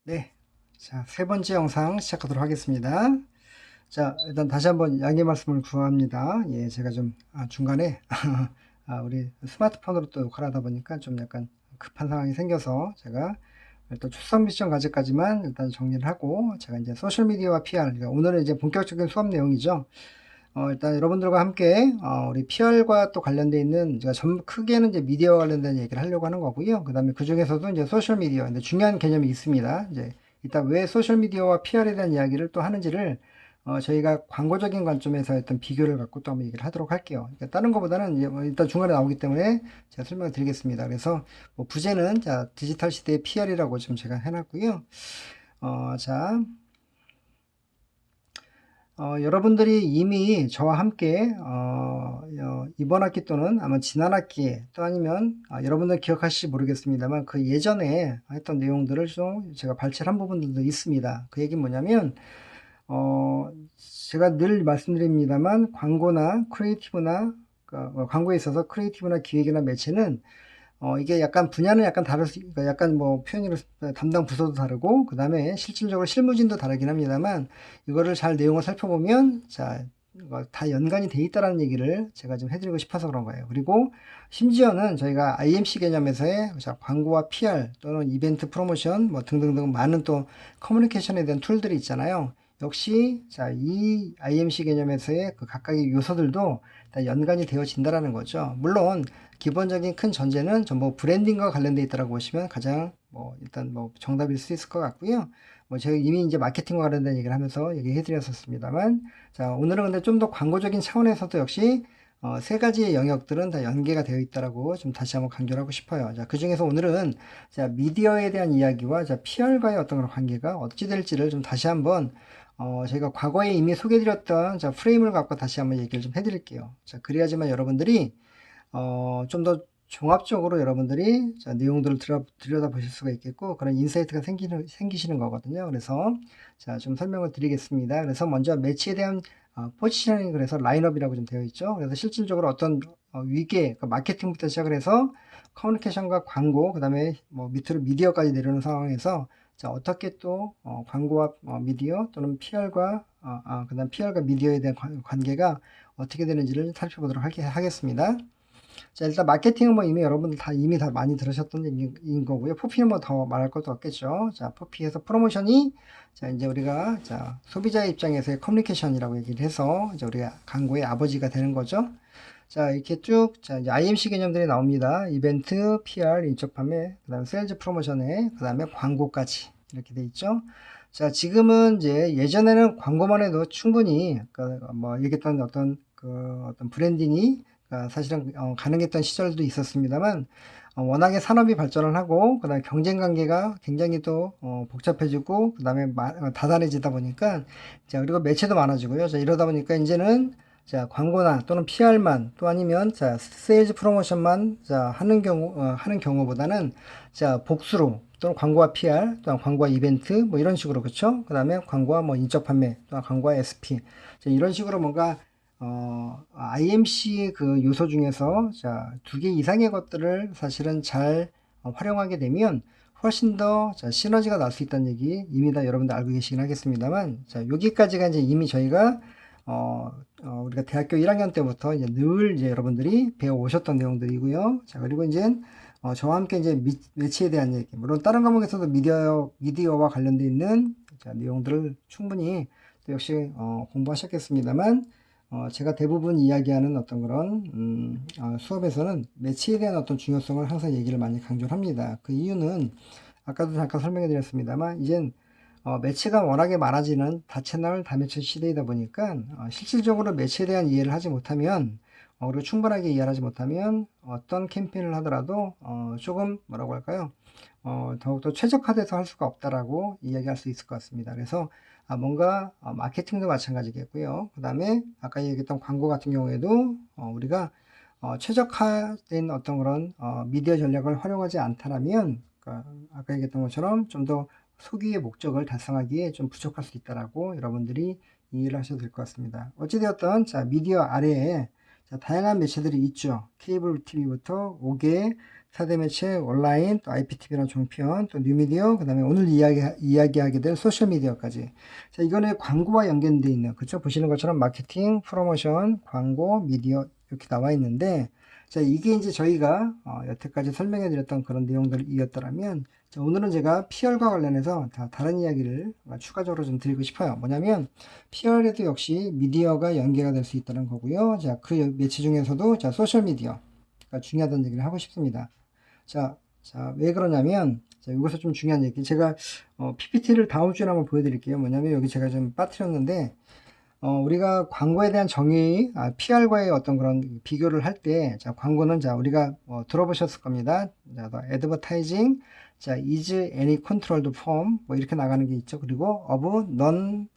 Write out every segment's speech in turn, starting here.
네. 자, 세 번째 영상 시작하도록 하겠습니다. 자, 일단 다시 한번 양해 말씀을 구합니다. 예, 제가 좀 중간에 우리 스마트폰으로 또 녹화를 하다 보니까 좀 약간 급한 상황이 생겨서 제가 일단 출석 미션 과제까지만 일단 정리를 하고 제가 이제 소셜미디어와 PR, 그러니까 오늘은 이제 본격적인 수업 내용이죠. 일단 여러분들과 함께 우리 PR과 또 관련되어 있는 제가 크게는 이제 미디어와 관련된 얘기를 하려고 하는 거고요. 그 다음에 그 중에서도 이제 소셜미디어, 근데 중요한 개념이 있습니다. 이제 이따 왜 소셜미디어와 PR에 대한 이야기를 또 하는지를 저희가 광고적인 관점에서 어떤 비교를 갖고 또 한번 얘기를 하도록 할게요. 그러니까 다른 것보다는 이제 뭐 일단 중간에 나오기 때문에 제가 설명을 드리겠습니다. 그래서 뭐 부제는 자 디지털 시대의 PR이라고 지금 제가 해놨고요. 자. 여러분들이 이미 저와 함께 이번 학기 또는 아마 지난 학기에 또 아니면 여러분들 기억하실지 모르겠습니다만 그 예전에 했던 내용들을 좀 제가 발췌를 한 부분들도 있습니다. 그 얘기는 뭐냐면 제가 늘 말씀드립니다만 광고나 크리에이티브나 광고에 있어서 크리에이티브나 기획이나 매체는 이게 약간 분야는 약간 그러니까 약간 뭐 표현으로 담당 부서도 다르고, 그 다음에 실질적으로 실무진도 다르긴 합니다만, 이거를 잘 내용을 살펴보면, 자, 다 연관이 돼 있다라는 얘기를 제가 좀 해드리고 싶어서 그런 거예요. 그리고 심지어는 저희가 IMC 개념에서의 광고와 PR 또는 이벤트 프로모션 뭐 등등등 많은 또 커뮤니케이션에 대한 툴들이 있잖아요. 역시 이 IMC 개념에서의 그 각각의 요소들도 다 연관이 되어진다라는 거죠. 물론 기본적인 큰 전제는 전부 브랜딩과 관련되어 있다고 보시면 가장 일단 정답일 수 있을 것 같고요. 제가 이미 이제 마케팅과 관련된 얘기를 하면서 얘기해 드렸었습니다만, 자, 오늘은 근데 좀 더 광고적인 차원에서도 역시 세 가지의 영역들은 다 연계가 되어 있다라고 좀 다시 한번 강조를 하고 싶어요. 자, 그 중에서 오늘은 자, 미디어에 대한 이야기와 자, PR과의 어떤 그런 관계가 어찌 될지를 좀 다시 한번 제가 과거에 이미 소개해드렸던 자, 프레임을 갖고 다시 한번 얘기를 좀 해드릴게요. 자, 그래야지만 여러분들이 좀 더 종합적으로 여러분들이 자, 내용들을 들여다 보실 수가 있겠고 그런 인사이트가 생기시는 거거든요. 그래서 자, 좀 설명을 드리겠습니다. 그래서 먼저 매치에 대한 포지셔닝, 그래서 라인업이라고 좀 되어 있죠. 그래서 실질적으로 어떤 위계, 그러니까 마케팅부터 시작을 해서 커뮤니케이션과 광고, 그 다음에 뭐 밑으로 미디어까지 내려오는 상황에서 자, 어떻게 또 광고와 미디어 또는 PR과 그다음 PR과 미디어에 대한 관계가 어떻게 되는지를 살펴보도록 하겠습니다. 자, 일단 마케팅은 뭐 이미 여러분들 이미 다 많이 들으셨던 얘기인 거고요. 포피는 뭐 더 말할 것도 없겠죠. 자, 포피에서 프로모션이 자, 이제 우리가 자, 소비자의 입장에서의 커뮤니케이션이라고 얘기를 해서 이제 우리가 광고의 아버지가 되는 거죠. 자, 이렇게 쭉 자, 이제 IMC 개념들이 나옵니다. 이벤트, PR, 인적 판매, 그다음에 세일즈 프로모션에 그다음에 광고까지 이렇게 돼 있죠. 자, 지금은 이제 예전에는 광고만 해도 충분히 뭐 얘기했던 어떤 브랜딩이 사실은 가능했던 시절도 있었습니다만 워낙에 산업이 발전을 하고 그다음에 경쟁 관계가 굉장히 또 복잡해지고 그다음에 다단해지다 보니까 자, 그리고 매체도 많아지고요. 자, 이러다 보니까 이제는 자, 광고나 또는 PR만 또 아니면 자, 세일즈 프로모션만 자, 하는 경우보다는 자, 복수로 또는 광고와 PR, 또는 광고와 이벤트 뭐 이런 식으로 그렇죠? 그다음에 광고와 뭐 인적 판매, 또는 광고와 SP. 자, 이런 식으로 뭔가 IMC 그 요소 중에서 자, 두 개 이상의 것들을 사실은 잘 활용하게 되면 훨씬 더 자, 시너지가 날 수 있다는 얘기 이미 다 여러분들 알고 계시긴 하겠습니다만, 자, 여기까지가 이제 이미 저희가 우리가 대학교 1학년 때부터 이제 늘 이제 여러분들이 배워 오셨던 내용들이고요. 자, 그리고 이제 저와 함께 이제 매체에 대한 얘기, 물론 다른 과목에서도 미디어와 관련되어 있는 자, 내용들을 충분히 또 역시 공부하셨겠습니다만, 제가 대부분 이야기하는 어떤 그런 수업에서는 매체에 대한 어떤 중요성을 항상 얘기를 많이 강조를 합니다. 그 이유는 아까도 잠깐 설명해 드렸습니다만 이젠 매체가 워낙에 많아지는 다채널 다매체 시대이다 보니까 실질적으로 매체에 대한 이해를 하지 못하면 그리고 충분하게 이해를 하지 못하면 어떤 캠페인을 하더라도 조금 뭐라고 할까요? 더욱더 최적화돼서 할 수가 없다라고 이야기할 수 있을 것 같습니다. 그래서 뭔가 마케팅도 마찬가지겠고요. 그 다음에 아까 얘기했던 광고 같은 경우에도 우리가 최적화된 어떤 그런 미디어 전략을 활용하지 않다라면 그러니까 아까 얘기했던 것처럼 좀 더 소기의 목적을 달성하기에 좀 부족할 수 있다라고 여러분들이 이해를 하셔도 될 것 같습니다. 어찌되었든 자, 미디어 아래에 자, 다양한 매체들이 있죠. 케이블 TV부터 5개 4대 매체, 온라인, 또 IPTV랑 종편, 또 뉴미디어, 그 다음에 오늘 이야기하게 될 소셜미디어까지. 자, 이거는 광고와 연결되어 있는, 그쵸? 보시는 것처럼 마케팅, 프로모션, 광고, 미디어, 이렇게 나와 있는데, 자, 이게 이제 저희가 여태까지 설명해 드렸던 그런 내용들이었더라면, 자, 오늘은 제가 PR과 관련해서 다른 이야기를 추가적으로 좀 드리고 싶어요. 뭐냐면, PR에도 역시 미디어가 연계가 될 수 있다는 거고요. 자, 그 매체 중에서도, 자, 소셜미디어가 중요하다는 얘기를 하고 싶습니다. 자, 왜 그러냐면, 자, 이것도 좀 중요한 얘기. 제가, PPT를 다음 주에 한번 보여드릴게요. 뭐냐면, 여기 제가 좀 빠뜨렸는데, 우리가 광고에 대한 정의, PR과의 어떤 그런 비교를 할 때, 자, 광고는, 자, 우리가 들어보셨을 겁니다. 자, advertising, 자, is any controlled form, 뭐 이렇게 나가는 게 있죠. 그리고 of non,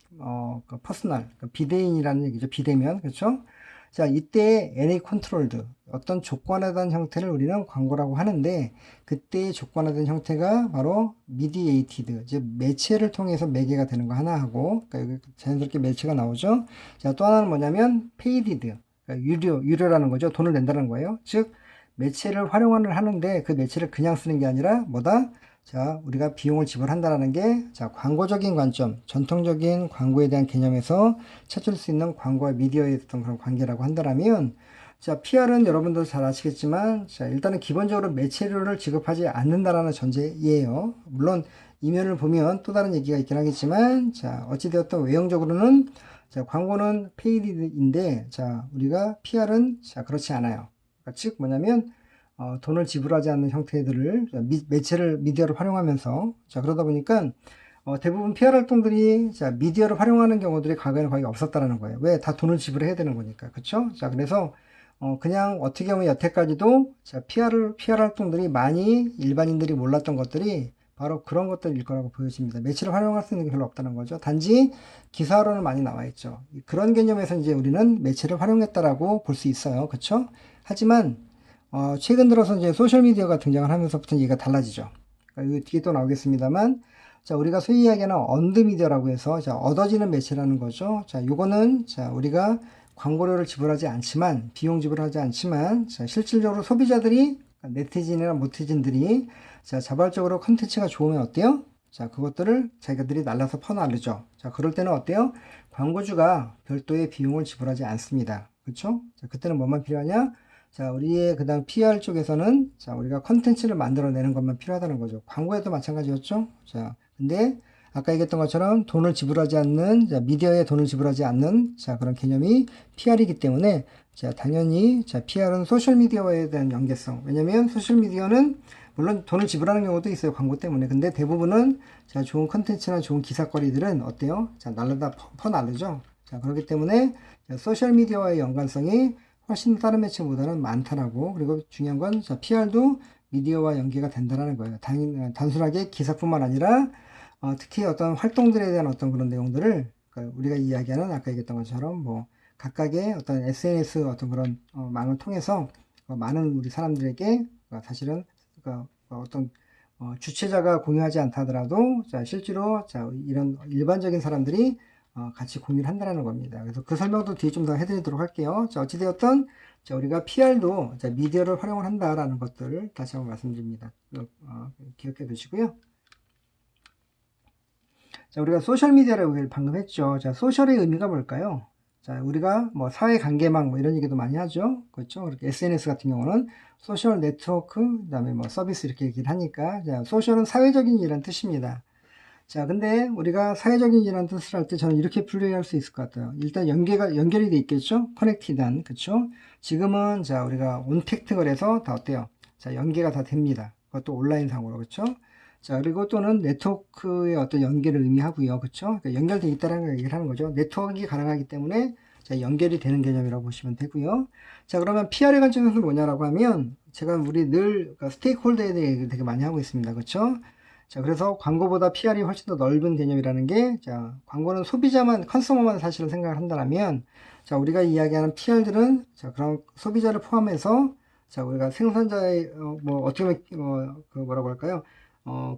personal, 비대인이라는 얘기죠. 비대면, 그렇죠? 자, 이때 any controlled, 어떤 조건화된 형태를 우리는 광고라고 하는데, 그때의 조건화된 형태가 바로 mediated, 즉 매체를 통해서 매개가 되는 거 하나 하고, 그러니까 자연스럽게 매체가 나오죠. 자, 또 하나는 뭐냐면 paid, 그러니까 유료라는 거죠. 돈을 낸다는 거예요. 즉 매체를 활용을 하는데 그 매체를 그냥 쓰는 게 아니라 뭐다? 자, 우리가 비용을 지불한다라는 게, 자, 광고적인 관점, 전통적인 광고에 대한 개념에서 찾을 수 있는 광고와 미디어의 어떤 그런 관계라고 한다면, 자, PR은 여러분도 잘 아시겠지만, 자, 일단은 기본적으로 매체료를 지급하지 않는다라는 전제이에요. 물론, 이면을 보면 또 다른 얘기가 있긴 하겠지만, 자, 어찌되었든 외형적으로는, 자, 광고는 페이드인데, 자, 우리가 PR은, 자, 그렇지 않아요. 그러니까 즉, 뭐냐면, 돈을 지불하지 않는 형태들을, 매체를, 미디어를 활용하면서, 자, 그러다 보니까, 대부분 PR 활동들이, 자, 미디어를 활용하는 경우들이 과거에는 거의 없었다라는 거예요. 왜? 다 돈을 지불해야 되는 거니까. 그쵸? 자, 그래서, 그냥 어떻게 보면 여태까지도, 자, PR 활동들이 많이 일반인들이 몰랐던 것들이 바로 그런 것들일 거라고 보여집니다. 매체를 활용할 수 있는 게 별로 없다는 거죠. 단지 기사로는 많이 나와 있죠. 그런 개념에서 이제 우리는 매체를 활용했다라고 볼 수 있어요. 그쵸? 하지만, 최근 들어서 이제 소셜미디어가 등장을 하면서부터 얘기가 달라지죠. 그러니까 이거 뒤에 또 나오겠습니다만, 자, 우리가 소위 이야기하는 언드미디어라고 해서, 자, 얻어지는 매체라는 거죠. 자, 요거는, 자, 우리가 광고료를 지불하지 않지만, 비용 지불하지 않지만, 자, 실질적으로 소비자들이, 네티즌이나 모티즌들이, 자, 자발적으로 컨텐츠가 좋으면 어때요? 자, 그것들을 자기들이 날라서 퍼나르죠. 자, 그럴 때는 어때요? 광고주가 별도의 비용을 지불하지 않습니다. 그쵸? 자, 그때는 뭐만 필요하냐? 자, 우리의 그다음 PR 쪽에서는, 자, 우리가 컨텐츠를 만들어내는 것만 필요하다는 거죠. 광고에도 마찬가지였죠. 자, 근데 아까 얘기했던 것처럼 돈을 지불하지 않는, 자, 미디어에 돈을 지불하지 않는, 자, 그런 개념이 PR이기 때문에, 자, 당연히, 자, PR은 소셜미디어에 대한 연계성. 왜냐면 소셜미디어는 물론 돈을 지불하는 경우도 있어요. 광고 때문에. 근데 대부분은, 자, 좋은 컨텐츠나 좋은 기사거리들은 어때요? 자, 날라다 퍼나르죠. 자, 그렇기 때문에, 자, 소셜미디어와의 연관성이 훨씬 다른 매체보다는 많다라고. 그리고 중요한 건, 자, PR도 미디어와 연계가 된다는 거예요. 단순하게 기사뿐만 아니라, 특히 어떤 활동들에 대한 어떤 그런 내용들을, 그러니까 우리가 이야기하는 아까 얘기했던 것처럼 뭐, 각각의 어떤 SNS 어떤 그런 망을 통해서 많은 우리 사람들에게 사실은 어떤 주체자가 공유하지 않다 하더라도, 자, 실제로, 자, 이런 일반적인 사람들이 같이 공유를 한다는 겁니다. 그래서 그 설명도 뒤에 좀 더 해드리도록 할게요. 자, 어찌되었든, 자, 우리가 PR도, 자, 미디어를 활용을 한다라는 것들을 다시 한번 말씀드립니다. 기억해 두시고요. 자, 우리가 소셜미디어라고 얘기를 방금 했죠. 자, 소셜의 의미가 뭘까요? 자, 우리가 뭐 사회관계망 뭐 이런 얘기도 많이 하죠. 그렇죠? 그렇게 SNS 같은 경우는 소셜 네트워크, 그 다음에 뭐 서비스 이렇게 얘기를 하니까, 자, 소셜은 사회적인 일이라는 뜻입니다. 자, 근데 우리가 사회적인 일이라는 뜻을 할 때 저는 이렇게 분류할 수 있을 것 같아요. 일단 연결이 돼 있겠죠? 커넥티드한, 그쵸? 지금은, 자, 우리가 온택트걸 해서 다 어때요? 자, 연계가 다 됩니다. 그것도 온라인상으로, 그쵸? 자, 그리고 또는 네트워크의 어떤 연계를 의미하고요. 그쵸? 그러니까 연결돼 있다는 얘기를 하는 거죠. 네트워크가 가능하기 때문에, 자, 연결이 되는 개념이라고 보시면 되고요. 자, 그러면 PR의 관점에서 뭐냐라고 하면, 제가 우리 늘 스테이크홀더에 대해 얘기를 되게 많이 하고 있습니다. 그쵸? 자, 그래서 광고보다 PR이 훨씬 더 넓은 개념이라는 게, 자, 광고는 소비자만, 컨슈머만 사실은 생각을 한다면, 자, 우리가 이야기하는 PR들은, 자, 그런 소비자를 포함해서, 자, 우리가 생산자의, 뭐, 어떻게 보면, 그 뭐라고 할까요?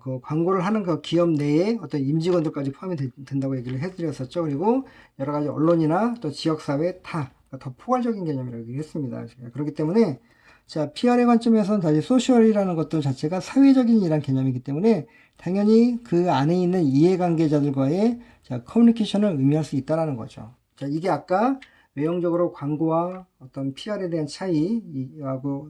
그 광고를 하는 그 기업 내에 어떤 임직원들까지 포함이 된다고 얘기를 해드렸었죠. 그리고 여러 가지 언론이나 또 지역사회 더 포괄적인 개념이라고 얘기했습니다. 그렇기 때문에, 자, PR의 관점에서는 다시 소셜이라는 것들 자체가 사회적인 이란 개념이기 때문에 당연히 그 안에 있는 이해관계자들과의 자, 커뮤니케이션을 의미할 수 있다는 거죠. 자, 이게 아까 외형적으로 광고와 어떤 PR에 대한 차이하고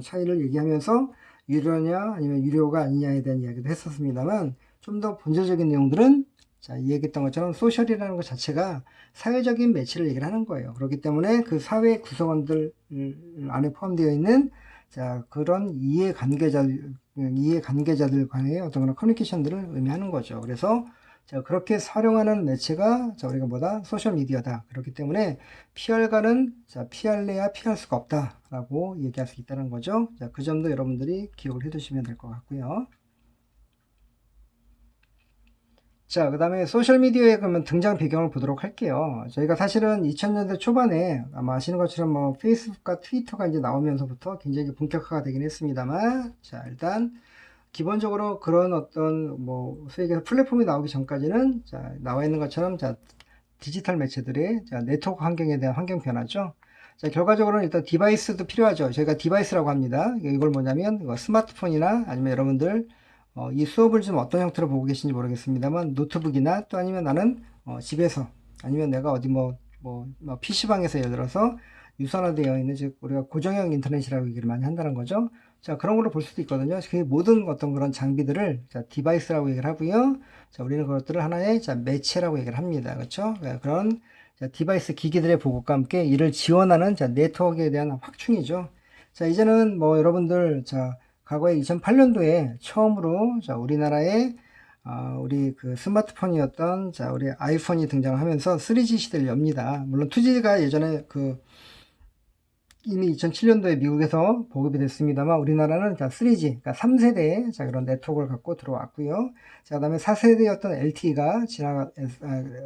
차이를 얘기하면서 유료냐 아니면 유료가 아니냐에 대한 이야기도 했었습니다만 좀 더 본질적인 내용들은 자, 얘기했던 것처럼 소셜이라는 것 자체가 사회적인 매체를 얘기를 하는 거예요. 그렇기 때문에 그 사회 구성원들 안에 포함되어 있는 자, 그런 이해관계자들 간의 어떤 그런 커뮤니케이션들을 의미하는 거죠. 그래서 자, 그렇게 활용하는 매체가 자, 우리가 뭐다? 소셜미디어다. 그렇기 때문에 PR과는 자, 피할래야 피할 수가 없다라고 얘기할 수 있다는 거죠. 자, 그 점도 여러분들이 기억을 해 두시면 될 것 같고요. 자, 그 다음에 소셜미디어에 그러면 등장 배경을 보도록 할게요. 저희가 사실은 2000년대 초반에 아마 아시는 것처럼 뭐 페이스북과 트위터가 이제 나오면서부터 굉장히 본격화가 되긴 했습니다만, 자, 일단 기본적으로 그런 어떤 뭐 소위 얘기해서 플랫폼이 나오기 전까지는 자, 나와 있는 것처럼 자, 디지털 매체들의 자, 네트워크 환경에 대한 환경 변화죠. 자, 결과적으로는 일단 디바이스도 필요하죠. 저희가 디바이스라고 합니다. 이걸 뭐냐면 스마트폰이나 아니면 여러분들 이 수업을 좀 어떤 형태로 보고 계신지 모르겠습니다만 노트북이나 또 아니면 나는 집에서 아니면 내가 어디 PC방에서 예를 들어서 유선화되어 있는 즉 우리가 고정형 인터넷이라고 얘기를 많이 한다는 거죠. 자, 그런 걸로 볼 수도 있거든요. 그 모든 어떤 그런 장비들을 자, 디바이스라고 얘기를 하고요. 자, 우리는 그것들을 하나의 자, 매체라고 얘기를 합니다. 그렇죠? 그런 자, 디바이스 기기들의 보급과 함께 이를 지원하는 자, 네트워크에 대한 확충이죠. 자, 이제는 뭐 여러분들 자, 과거에 2008년도에 처음으로 자, 우리나라에 우리 그 스마트폰이었던 자, 우리 아이폰이 등장하면서 3G 시대를 엽니다. 물론 2G가 예전에 그 이미 2007년도에 미국에서 보급이 됐습니다만 우리나라는 자 3G, 그러니까 3세대의 자 그런 네트워크를 갖고 들어왔고요. 자, 그다음에 4세대였던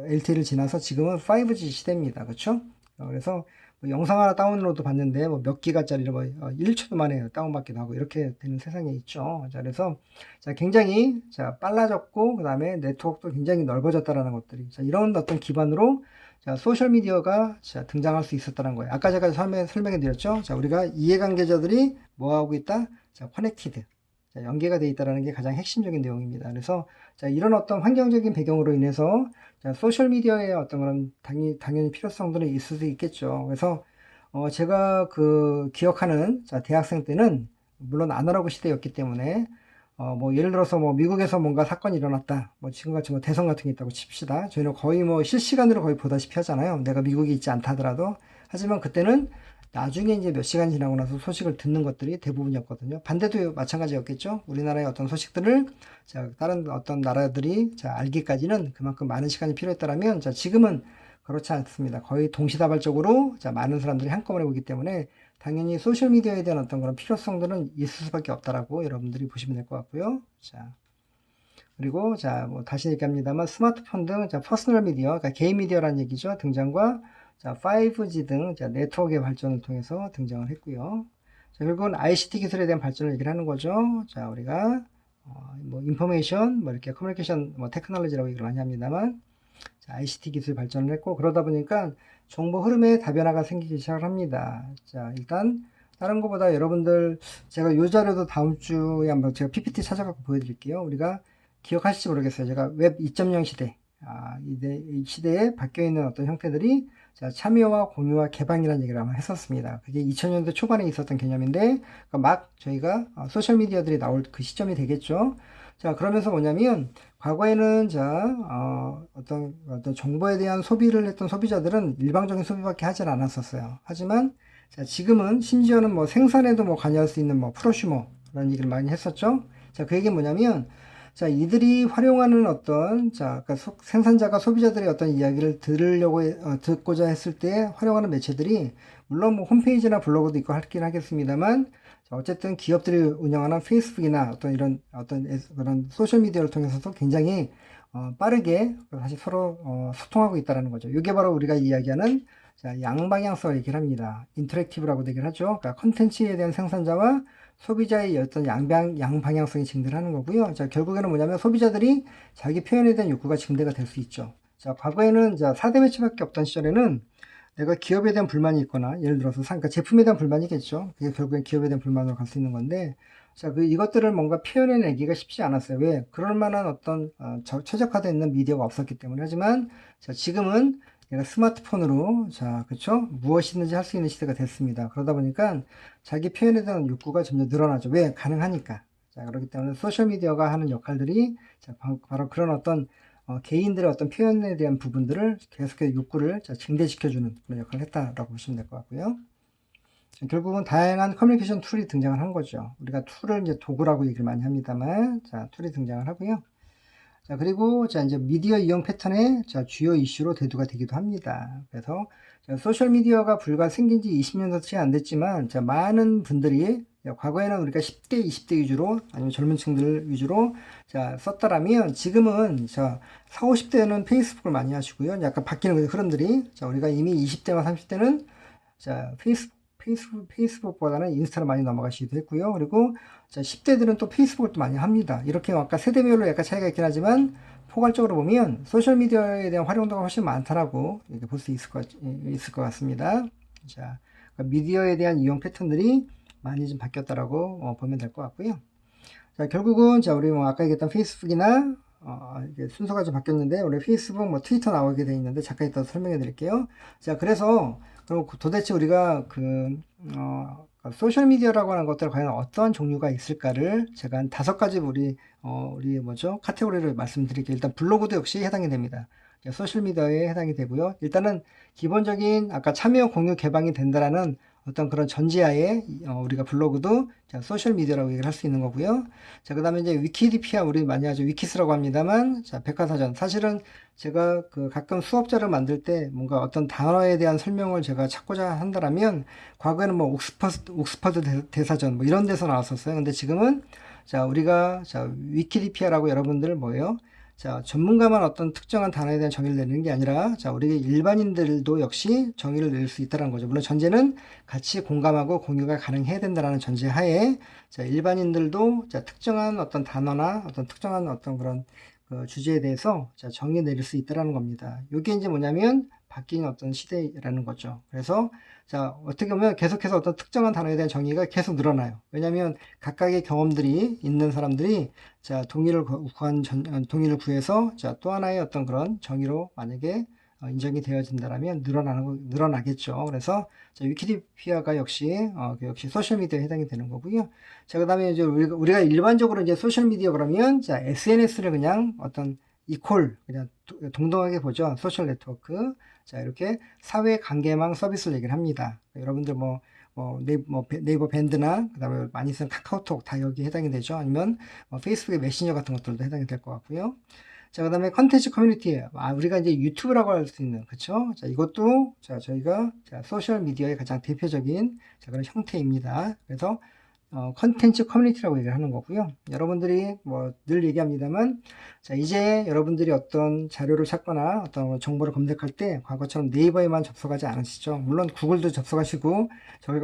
LTE를 지나서 지금은 5G 시대입니다. 그렇죠? 그래서 뭐 영상 하나 다운로드 받는데 뭐 몇 기가짜리를 뭐 1초도 만에 다운받기도 하고 이렇게 되는 세상에 있죠. 자, 그래서 자 굉장히 자 빨라졌고 그다음에 네트워크도 굉장히 넓어졌다라는 것들이 자 이런 어떤 기반으로 자, 소셜미디어가 자, 등장할 수 있었다는 거예요. 아까 제가 설명해 드렸죠. 자, 우리가 이해관계자들이 뭐 하고 있다? 자, 커넥티드. 자, 연계가 되어 있다는 게 가장 핵심적인 내용입니다. 그래서 자, 이런 어떤 환경적인 배경으로 인해서 자, 소셜미디어의 어떤 그런 당연히 필요성들은 있을 수 있겠죠. 그래서 제가 그 기억하는 자, 대학생 때는 물론 아날로그 시대였기 때문에 뭐 예를 들어서 뭐 미국에서 뭔가 사건이 일어났다. 뭐 지금같이 뭐 대선 같은 게 있다고 칩시다. 저희는 거의 뭐 실시간으로 거의 보다시피 하잖아요. 내가 미국에 있지 않다 하더라도. 하지만 그때는 나중에 이제 몇 시간 지나고 나서 소식을 듣는 것들이 대부분이었거든요. 반대도 마찬가지였겠죠. 우리나라의 어떤 소식들을 자, 다른 어떤 나라들이 자, 알기까지는 그만큼 많은 시간이 필요했다면 자, 지금은 그렇지 않습니다. 거의 동시다발적으로 자, 많은 사람들이 한꺼번에 보기 때문에 당연히 소셜미디어에 대한 어떤 그런 필요성들은 있을 수밖에 없다라고 여러분들이 보시면 될 것 같고요. 자, 그리고 자, 뭐 다시 얘기합니다만 스마트폰 등 자, 퍼스널 미디어, 그러니까 개인 미디어라는 얘기죠. 등장과 자, 5G 등 자, 네트워크의 발전을 통해서 등장을 했고요. 자, 결국은 ICT 기술에 대한 발전을 얘기를 하는 거죠. 자, 우리가 뭐 인포메이션, 뭐 이렇게 커뮤니케이션, 뭐 테크놀로지라고 얘기를 많이 합니다만 자, ICT 기술 발전을 했고 그러다 보니까 정보 흐름에 다변화가 생기기 시작을 합니다. 자, 일단 다른 것보다 여러분들 제가 이 자료도 다음 주에 한번 제가 PPT 찾아갖고 보여드릴게요. 우리가 기억하실지 모르겠어요. 제가 웹 2.0 시대, 이 시대에 바뀌어 있는 어떤 형태들이 자, 참여와 공유와 개방이라는 얘기를 한번 했었습니다. 그게 2000년대 초반에 있었던 개념인데 그러니까 막 저희가 소셜미디어들이 나올 그 시점이 되겠죠. 자, 그러면서 뭐냐면 과거에는 자 어떤 정보에 대한 소비를 했던 소비자들은 일방적인 소비밖에 하질 않았었어요. 하지만 자, 지금은 심지어는 뭐 생산에도 뭐 관여할 수 있는 뭐 프로슈머라는 얘기를 많이 했었죠. 자, 그 얘기는 뭐냐면 자, 이들이 활용하는 어떤 자, 그러니까 생산자가 소비자들의 어떤 이야기를 들으려고 듣고자 했을 때 활용하는 매체들이 물론 뭐 홈페이지나 블로그도 있고 하긴 하겠습니다만 자, 어쨌든 기업들이 운영하는 페이스북이나 어떤 이런 그런 소셜 미디어를 통해서도 굉장히 빠르게 다시 서로 소통하고 있다는 거죠. 이게 바로 우리가 이야기하는 자, 양방향성을 얘기를 합니다. 인터랙티브라고 얘기를 하죠. 그러니까 컨텐츠에 대한 생산자와 소비자의 어떤 양방향성이 증대하는 거고요. 자, 결국에는 뭐냐면 소비자들이 자기 표현에 대한 욕구가 증대가 될 수 있죠. 자, 과거에는 자, 4대 매체밖에 없던 시절에는 내가 기업에 대한 불만이 있거나, 예를 들어서 그러니까 제품에 대한 불만이겠죠. 그게 결국엔 기업에 대한 불만으로 갈 수 있는 건데, 자, 이것들을 뭔가 표현해내기가 쉽지 않았어요. 왜? 그럴 만한 어떤 최적화되어 있는 미디어가 없었기 때문에. 하지만 자, 지금은 내가 스마트폰으로 자, 그쵸? 무엇이든지 할 수 있는 시대가 됐습니다. 그러다 보니까 자기 표현에 대한 욕구가 점점 늘어나죠. 왜? 가능하니까. 자, 그렇기 때문에 소셜미디어가 하는 역할들이 자, 바로 그런 어떤 개인들의 어떤 표현에 대한 부분들을 계속해서 욕구를 자, 증대시켜주는 그런 역할을 했다라고 보시면 될 것 같고요. 결국은 다양한 커뮤니케이션 툴이 등장을 한 거죠. 우리가 툴을 이제 도구라고 얘기를 많이 합니다만, 자, 툴이 등장을 하고요. 자, 그리고 자, 이제 미디어 이용 패턴의 자, 주요 이슈로 대두가 되기도 합니다. 그래서 자, 소셜미디어가 불과 생긴 지 20년도 채 안 됐지만, 자, 많은 분들이 자, 과거에는 우리가 10대, 20대 위주로 아니면 젊은 층들 위주로 자, 썼다라면 지금은 자, 4, 50대는 페이스북을 많이 하시고요. 약간 바뀌는 거예요, 흐름들이. 자, 우리가 이미 20대와 30대는 자, 페이스북보다는 인스타로 많이 넘어가시기도 했고요. 그리고 자, 10대들은 또 페이스북을 또 많이 합니다. 이렇게 아까 세대별로 약간 차이가 있긴 하지만 포괄적으로 보면 소셜미디어에 대한 활용도가 훨씬 많다라고 이렇게 볼 수 있을 것 같습니다. 자, 그러니까 미디어에 대한 이용 패턴들이 많이 좀 바뀌었다라고 보면 될 것 같고요. 자, 결국은 자, 우리 뭐 아까 얘기했던 페이스북이나 이게 순서가 좀 바뀌었는데 우리 페이스북, 뭐 트위터 나오게 돼 있는데 잠깐 이따 설명해 드릴게요. 자, 그래서 그럼 도대체 우리가 소셜 미디어라고 하는 것들 과연 어떤 종류가 있을까를 제가 한 5가지 우리 뭐죠? 카테고리를 말씀드릴게요. 일단 블로그도 역시 해당이 됩니다. 소셜 미디어에 해당이 되고요. 일단은 기본적인 아까 참여 공유 개방이 된다라는 어떤 그런 전제하에 우리가 블로그도 소셜 미디어라고 얘기를 할 수 있는 거고요. 자, 그 다음에 이제 위키디피아, 우리 많이 하죠. 위키스라고 합니다만, 자, 백과사전. 사실은 제가 가끔 수업자를 만들 때 뭔가 어떤 단어에 대한 설명을 제가 찾고자 한다라면, 과거에는 뭐 옥스퍼드 대사전 뭐 이런 데서 나왔었어요. 근데 지금은 자, 우리가 자, 위키디피아라고 여러분들 뭐예요? 자, 전문가만 어떤 특정한 단어에 대한 정의를 내는 게 아니라, 자, 우리 일반인들도 역시 정의를 낼 수 있다는 거죠. 물론 전제는 같이 공감하고 공유가 가능해야 된다는 전제 하에, 자, 일반인들도 자, 특정한 어떤 단어나 어떤 특정한 어떤 그런 그 주제에 대해서 자, 정의 내릴 수 있다는 겁니다. 이게 이제 뭐냐면 바뀐 어떤 시대라는 거죠. 그래서 자, 어떻게 보면 계속해서 어떤 특정한 단어에 대한 정의가 계속 늘어나요. 왜냐하면 각각의 경험들이 있는 사람들이 자, 동의를 구해서 자, 또 하나의 어떤 그런 정의로 만약에 인정이 되어진다면 늘어나겠죠. 그래서 자, 위키디피아가 역시 소셜미디어에 해당이 되는 거고요. 자, 그 다음에 이제 우리가 일반적으로 이제 소셜미디어 그러면 자, SNS를 그냥 어떤 그냥 동등하게 보죠. 소셜 네트워크. 자, 이렇게 사회 관계망 서비스를 얘기를 합니다. 여러분들 네이버 밴드나 그다음에 많이 쓰는 카카오톡 다 여기 해당이 되죠. 아니면 페이스북의 메신저 같은 것들도 해당이 될 것 같고요. 자, 그 다음에 컨텐츠 커뮤니티예요. 우리가 이제 유튜브라고 할 수 있는, 그쵸? 자, 이것도, 자, 저희가, 자, 소셜미디어의 가장 대표적인, 자, 그런 형태입니다. 그래서, 컨텐츠 커뮤니티라고 얘기를 하는 거고요. 여러분들이 뭐 늘 얘기합니다만, 자, 이제 여러분들이 어떤 자료를 찾거나 어떤 정보를 검색할 때 과거처럼 네이버에만 접속하지 않으시죠. 물론 구글도 접속하시고,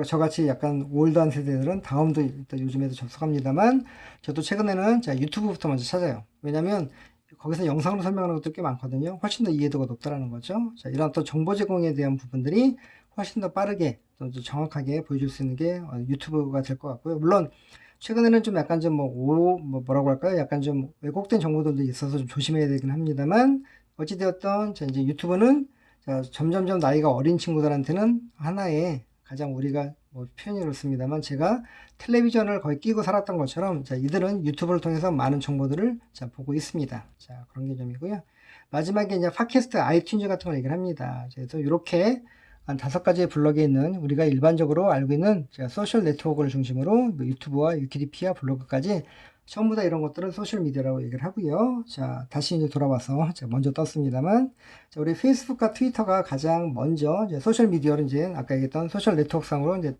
저같이 약간 올드한 세대들은 다음도 일단 요즘에도 접속합니다만, 저도 최근에는 자, 유튜브부터 먼저 찾아요. 왜냐면, 거기서 영상으로 설명하는 것도 꽤 많거든요. 훨씬 더 이해도가 높다라는 거죠. 자, 이런 또 정보 제공에 대한 부분들이 훨씬 더 빠르게 또 정확하게 보여줄 수 있는 게 유튜브가 될 것 같고요. 물론 최근에는 좀 약간 좀 뭐라고 할까요? 약간 좀 왜곡된 정보들도 있어서 좀 조심해야 되긴 합니다만 어찌되었던 자, 이제 유튜브는 자, 점점점 나이가 어린 친구들한테는 하나의 가장 우리가 표현이 그렇습니다만 제가 텔레비전을 거의 끼고 살았던 것처럼 자, 이들은 유튜브를 통해서 많은 정보들을 자, 보고 있습니다. 자, 그런 게 점이고요. 마지막에 이제 팟캐스트, 아이튠즈 같은 걸 얘기를 합니다. 그래서 이렇게 한 5가지의 블럭에 있는 우리가 일반적으로 알고 있는 소셜 네트워크를 중심으로 유튜브와 위키디피아 블로그까지 전부 다 이런 것들은 소셜 미디어라고 얘기를 하고요. 자, 다시 이제 돌아와서 제가 먼저 떴습니다만, 자, 우리 페이스북과 트위터가 가장 먼저 이제 소셜 미디어로 이제 아까 얘기했던 소셜 네트워크상으로 이제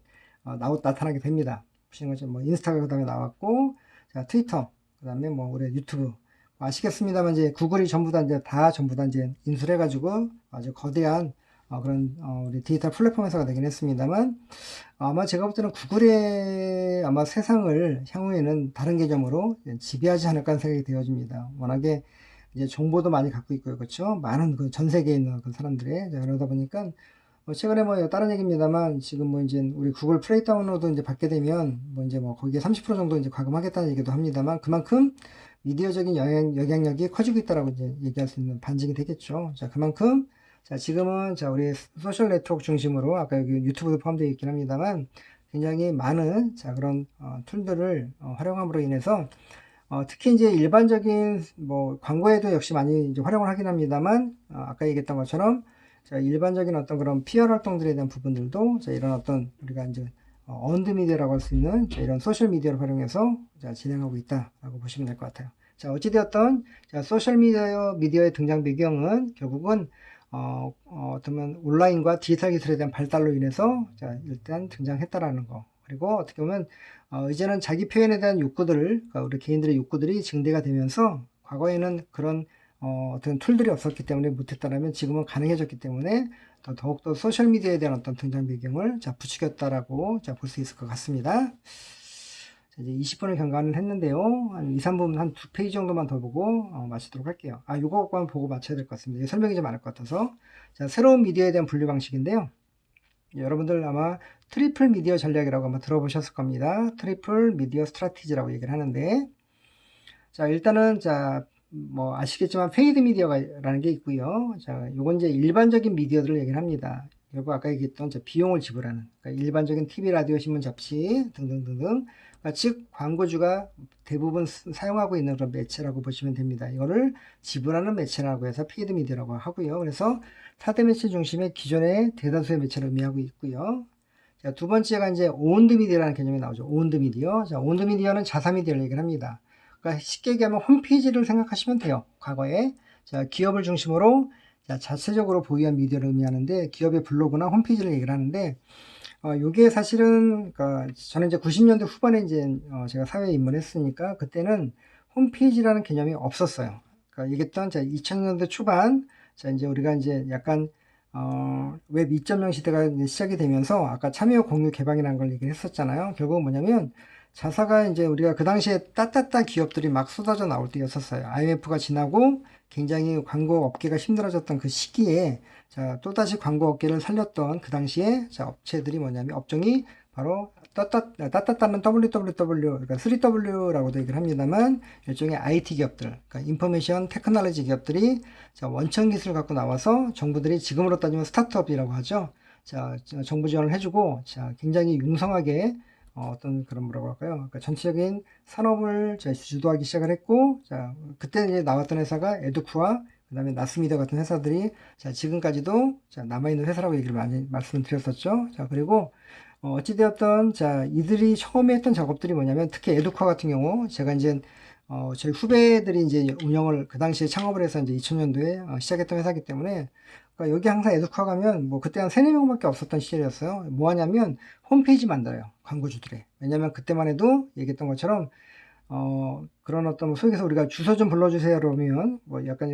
나타나게 됩니다. 보시는 것처럼 뭐 인스타가 그 다음에 나왔고, 자, 트위터, 그 다음에 뭐 우리 유튜브. 아시겠습니다만 이제 구글이 전부 다 이제 인수를 해가지고 아주 거대한 그런 우리 디지털 플랫폼 회사가 되긴 했습니다만 아마 제가 볼 때는 구글의 아마 세상을 향후에는 다른 개념으로 지배하지 않을까 하는 생각이 되어집니다. 워낙에 이제 정보도 많이 갖고 있고요, 그렇죠? 많은 전 세계에 있는 그 사람들의 그러다 보니까 최근에 뭐 다른 얘기입니다만 지금 뭐 이제 우리 구글 플레이 다운로드 이제 받게 되면 뭐 이제 뭐 거기에 30% 정도 이제 과금하겠다는 얘기도 합니다만 그만큼 미디어적인 영향력이 커지고 있다라고 이제 얘기할 수 있는 반증이 되겠죠. 자, 그만큼 자, 지금은 자, 우리 소셜 네트워크 중심으로 아까 여기 유튜브도 포함되어 있긴 합니다만 굉장히 많은 자, 그런 툴들을 활용함으로 인해서 특히 이제 일반적인 뭐 광고에도 역시 많이 이제 활용을 하긴 합니다만 아까 얘기했던 것처럼 자, 일반적인 어떤 그런 PR 활동들에 대한 부분들도 자, 이런 어떤 우리가 이제 언드 미디어라고 할 수 있는 자, 이런 소셜 미디어를 활용해서 자, 진행하고 있다라고 보시면 될 것 같아요. 자, 어찌되었던 자, 소셜 미디어의 등장 배경은 결국은 어떤 온라인과 디지털 기술에 대한 발달로 인해서 자, 일단 등장했다라는 거. 그리고 어떻게 보면 이제는 자기 표현에 대한 욕구들을 그러니까 우리 개인들의 욕구들이 증대가 되면서 과거에는 그런 어떤 툴들이 없었기 때문에 못했다라면 지금은 가능해졌기 때문에 더욱더 소셜미디어에 대한 어떤 등장 배경을 자, 부추겼다라고 볼 수 있을 것 같습니다. 자, 이제 20분을 경과를 했는데요. 한 2, 3분, 한 2페이지 정도만 더 보고 마치도록 할게요. 요거만 보고 마쳐야 될 것 같습니다. 설명이 좀 많을 것 같아서. 자, 새로운 미디어에 대한 분류 방식인데요. 여러분들 아마 트리플 미디어 전략이라고 한번 들어보셨을 겁니다. 트리플 미디어 스트라티지라고 얘기를 하는데, 자, 일단은, 자, 뭐, 아시겠지만, 페이드 미디어라는 게 있고요. 자, 요건 이제 일반적인 미디어들을 얘기를 합니다. 결국 아까 얘기했던 비용을 지불하는, 그러니까 일반적인 TV, 라디오, 신문, 잡지 등등등등. 그러니까 즉, 광고주가 대부분 사용하고 있는 그런 매체라고 보시면 됩니다. 이거를 지불하는 매체라고 해서 페이드 미디어라고 하고요. 그래서 4대 매체 중심의 기존의 대다수의 매체를 의미하고 있고요. 자, 두 번째가 이제 오운드 미디어라는 개념이 나오죠. 오운드 미디어. 자, 오운드 미디어는 자사 미디어를 얘기를 합니다. 그러니까 쉽게 얘기하면 홈페이지를 생각하시면 돼요. 과거에. 자, 기업을 중심으로 자, 자체적으로 보유한 미디어를 의미하는데 기업의 블로그나 홈페이지를 얘기를 하는데 요게 사실은 그러니까 저는 이제 90년대 후반에 이제 제가 사회에 입문했으니까 그때는 홈페이지라는 개념이 없었어요. 그러니까 얘기했던 자, 2000년대 초반 자, 이제 우리가 이제 약간 웹 2.0 시대가 이제 시작이 되면서 아까 참여 공유 개방이라는 걸 얘기를 했었잖아요. 결국은 뭐냐면 자사가 이제 우리가 그 당시에 따따따 기업들이 막 쏟아져 나올 때였었어요. IMF가 지나고 굉장히 광고 업계가 힘들어졌던 그 시기에 자, 또다시 광고 업계를 살렸던 그 당시에 자, 업체들이 뭐냐면 업종이 바로 따따따는 WWW, 그러니까 3W라고도 얘기를 합니다만 일종의 IT 기업들, 그러니까 인포메이션 테크놀로지 기업들이 자, 원천 기술을 갖고 나와서 정부들이 지금으로 따지면 스타트업이라고 하죠. 자, 정부 지원을 해주고 자, 굉장히 융성하게 어떤 그런 뭐라고 할까요? 그러니까 전체적인 산업을 주도하기 시작을 했고, 자, 그때 이제 나왔던 회사가 에듀쿠와 그다음에 나스미디어 같은 회사들이 자, 지금까지도 자, 남아있는 회사라고 얘기를 많이 말씀을 드렸었죠. 자, 그리고 어찌되었던 자, 이들이 처음에 했던 작업들이 뭐냐면 특히 에듀쿠아 같은 경우 제가 이제 저희 후배들이 이제 운영을 그 당시에 창업을 해서 이제 2000년도에 시작했던 회사이기 때문에 그러니까 여기 항상 에듀카 가면 뭐 그때 한 3, 4명밖에 없었던 시절이었어요. 뭐 하냐면 홈페이지 만들어요. 광고주들이. 왜냐면 그때만 해도 얘기했던 것처럼 그런 어떤 뭐 속에서 우리가 주소 좀 불러주세요 그러면 뭐 약간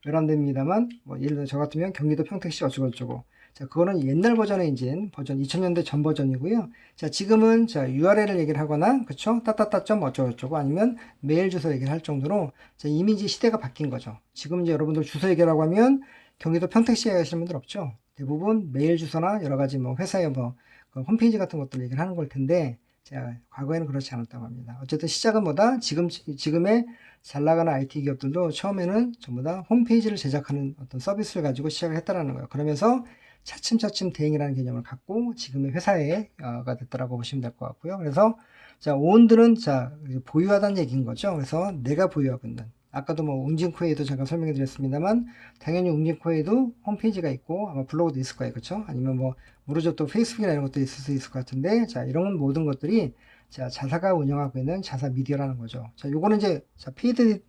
외람됩니다만 뭐 예를 들어 저 같으면 경기도 평택시 어쩌고저쩌고 자 그거는 옛날 버전의 이제 버전 2000년대 전 버전이고요. 자 지금은 자 URL을 얘기를 하거나 그쵸 따따따.점 어쩌고저쩌고 아니면 메일 주소 얘기를 할 정도로 자 이미 이제 시대가 바뀐 거죠. 지금 이제 여러분들 주소 얘기라고 하면 경기도 평택시에 가시는 분들 없죠. 대부분 메일 주소나 여러 가지 뭐 회사의 그 홈페이지 같은 것들 얘기를 하는 걸 텐데 자, 과거에는 그렇지 않았다고 합니다. 어쨌든 시작은 뭐다? 지금의 잘 나가는 IT 기업들도 처음에는 전부 다 홈페이지를 제작하는 어떤 서비스를 가지고 시작을 했다라는 거예요. 그러면서 차츰차츰 대행이라는 개념을 갖고 지금의 회사가 됐다라고 보시면 될 것 같고요. 그래서 자, 오운들은 자, 보유하다는 얘기인 거죠. 그래서 내가 보유하고 있는. 아까도 뭐 웅진코에도 잠깐 설명해 드렸습니다만 당연히 웅진코에도 홈페이지가 있고 아마 블로그도 있을 거예요. 그렇죠? 아니면 뭐 모르죠. 또 페이스북이나 이런 것도 있을 수 있을 것 같은데 자, 이런 모든 것들이 자, 자사가 운영하고 있는 자사 미디어라는 거죠. 자, 요거는 이제 자, 페이드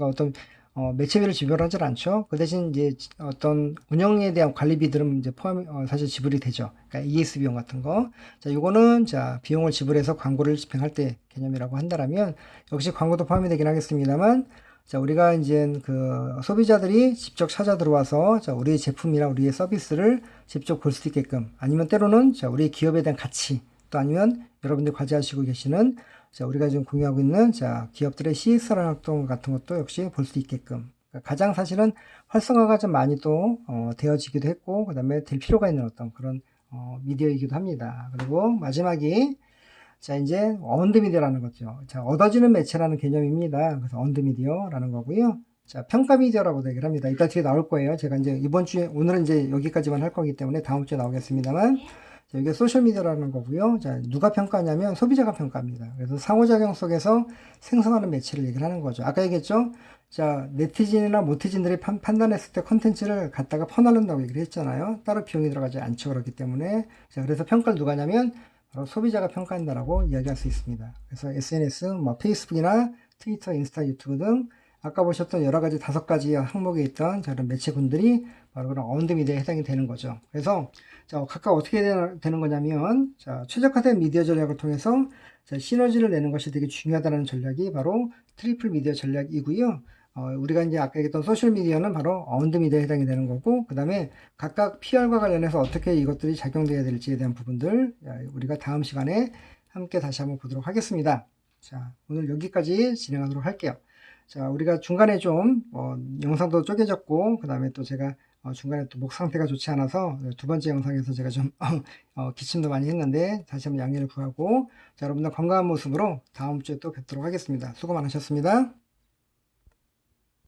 어떤 매체비를 지불하지 않죠. 그 대신 이제 어떤 운영에 대한 관리비들은 이제 사실 지불이 되죠. 그러니까 ES 비용 같은 거. 자, 요거는 자, 비용을 지불해서 광고를 집행할 때 개념이라고 한다면 역시 광고도 포함이 되긴 하겠습니다만 자, 우리가 이제 그 소비자들이 직접 찾아 들어와서 자, 우리의 제품이나 우리의 서비스를 직접 볼 수 있게끔 아니면 때로는 자, 우리 기업에 대한 가치 또 아니면 여러분들 과제하시고 계시는 자, 우리가 지금 공유하고 있는 자, 기업들의 CSR 활동 같은 것도 역시 볼 수 있게끔 가장 사실은 활성화가 좀 많이 또 되어지기도 했고, 그 다음에 될 필요가 있는 어떤 그런 미디어이기도 합니다. 그리고 마지막이 자, 이제 언드 미디어라는 거죠. 자, 얻어지는 매체라는 개념입니다. 그래서 언드 미디어라는 거고요. 자, 평가 미디어라고도 얘기를 합니다. 이따 뒤에 나올 거예요. 제가 이제 이번 주에, 오늘은 이제 여기까지만 할 거기 때문에 다음 주에 나오겠습니다만, 자, 이게 소셜 미디어라는 거고요. 자, 누가 평가하냐면 소비자가 평가합니다. 그래서 상호작용 속에서 생성하는 매체를 얘기를 하는 거죠. 아까 얘기했죠? 자, 네티즌이나 모티즌들이 판단했을 때 콘텐츠를 갖다가 퍼나른다고 얘기를 했잖아요. 따로 비용이 들어가지 않죠. 그렇기 때문에. 자, 그래서 평가를 누가 하냐면, 바로 소비자가 평가한다라고 이야기할 수 있습니다. 그래서 SNS, 뭐 페이스북이나 트위터, 인스타, 유튜브 등 아까 보셨던 여러 가지 5가지 항목에 있던 저런 매체군들이 바로 그런 언드 미디어에 해당이 되는 거죠. 그래서 자, 각각 어떻게 되는 거냐면 자, 최적화된 미디어 전략을 통해서 자, 시너지를 내는 것이 되게 중요하다는 전략이 바로 트리플 미디어 전략이고요. 우리가 이제 아까 얘기했던 소셜 미디어는 바로 언드 미디어에 해당이 되는 거고, 그 다음에 각각 PR과 관련해서 어떻게 이것들이 작용되어야 될지에 대한 부분들 우리가 다음 시간에 함께 다시 한번 보도록 하겠습니다. 자, 오늘 여기까지 진행하도록 할게요. 자, 우리가 중간에 좀 영상도 쪼개졌고, 그 다음에 또 제가 중간에 또 목 상태가 좋지 않아서 두 번째 영상에서 제가 좀 기침도 많이 했는데 다시 한번 양해를 구하고, 자, 여러분들 건강한 모습으로 다음 주에 또 뵙도록 하겠습니다. 수고 많으셨습니다.